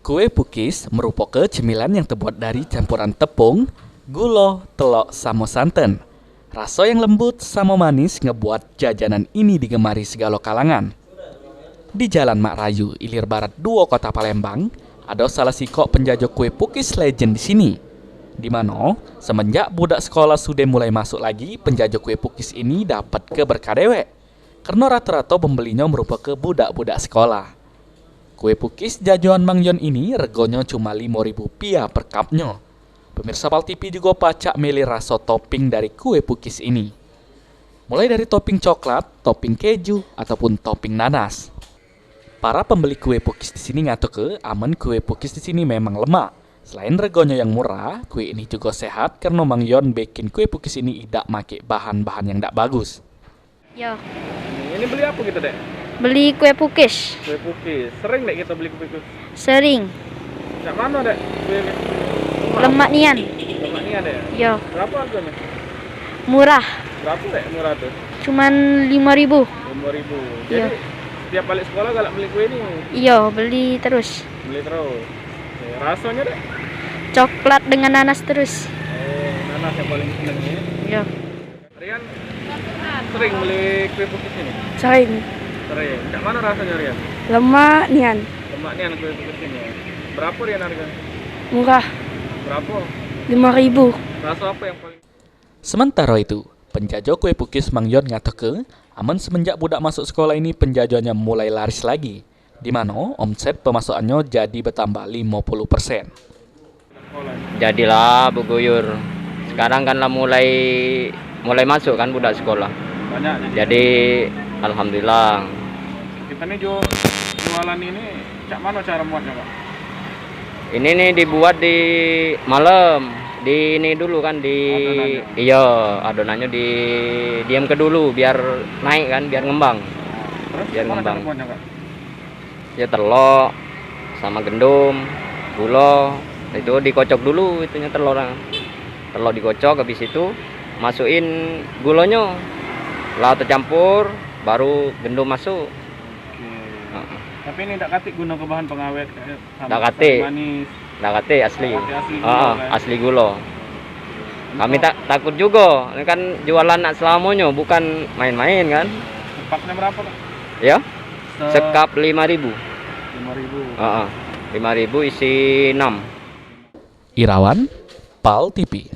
Kue pukis merupakan cemilan yang terbuat dari campuran tepung, gula, telur, sama santan. Rasa yang lembut sama manis ngebuat jajanan ini digemari segala kalangan. Di Jalan Mak Rayu, Ilir Barat 2 Kota Palembang, ada salah sikok penjajah kue pukis legend di sini. Di mana semenjak budak sekolah sudah mulai masuk lagi, penjajah kue pukis ini dapat keberkah dewek. Karena rata-rata pembelinya merupakan budak-budak sekolah. Kue pukis jajuan Mang Yon ini regonya cuma Rp5.000 per cupnya. Pemirsa Pal TV juga pacak milih rasa topping dari kue pukis ini. Mulai dari topping coklat, topping keju, ataupun topping nanas. Para pembeli kue pukis di sini ngaku ke aman kue pukis di sini memang lemak. Selain regonya yang murah, kue ini juga sehat karena Mang Yon bikin kue pukis ini tidak make bahan-bahan yang tidak bagus. Yo, Ini beli apa gitu, Dek? beli kue pukis. Kue pukis. Sering Dek kita beli kue pukis? Sering. Yang mana, Dek? Kue Lemak nian. lemak ini ada ya? Yo, Berapa harganya? murah. Berapa, Dek? Murah tuh? Cuman 5.000. 5.000. Iya. Jadi setiap balik sekolah galak beli kue ini? Yo, beli terus. Beli terus. Rasanya, Dek? Coklat dengan nanas terus. Nanas yang paling seneng ya. Yo, Rian sering beli kue pukis ini? sering. Sering. Yang mana rasanya, Rian? Lemak nian. Lemaknya kue pukis ini ya. Berapa, Rian, harganya? Murah. Berapa? 5.000. Rasa apa yang paling... Sementara itu, penjajah kue pukis Mang Yon ngaku ke aman semenjak budak masuk sekolah ini penjajahnya mulai laris lagi. Di mana omset pemasukannya jadi bertambah 50%. Jadilah Buguyur. Sekarang kan lah mulai masuk kan budak sekolah. Banyak Jadi alhamdulillah. kita nih jualan ini cak mana cara buatnya, Pak? Ini nih dibuat di malam. Di ini dulu kan Adonannya. iya, adonannya diam ke dulu biar naik kan, biar ngembang. Terus Biar mana cara ngembang. buatnya, Kak? Ya telur sama gendum, gula, itu dikocok dulu itunya telurnya. Telur dikocok, habis itu masukin gulanya. Lah tercampur, baru gendum masuk. Oke. Tapi ini tak katik guna ke bahan pengawet kayak Tak katik. manis. Nah kate asli. Asli gula, kan? Asli gula. Kami tak takut juga, ini kan jualan nak selamanya, bukan main-main kan. Paknya berapa, Kak? Ya, sekap 5.000. 5.000. 5.000 isi 6. Irawan, Pal TV.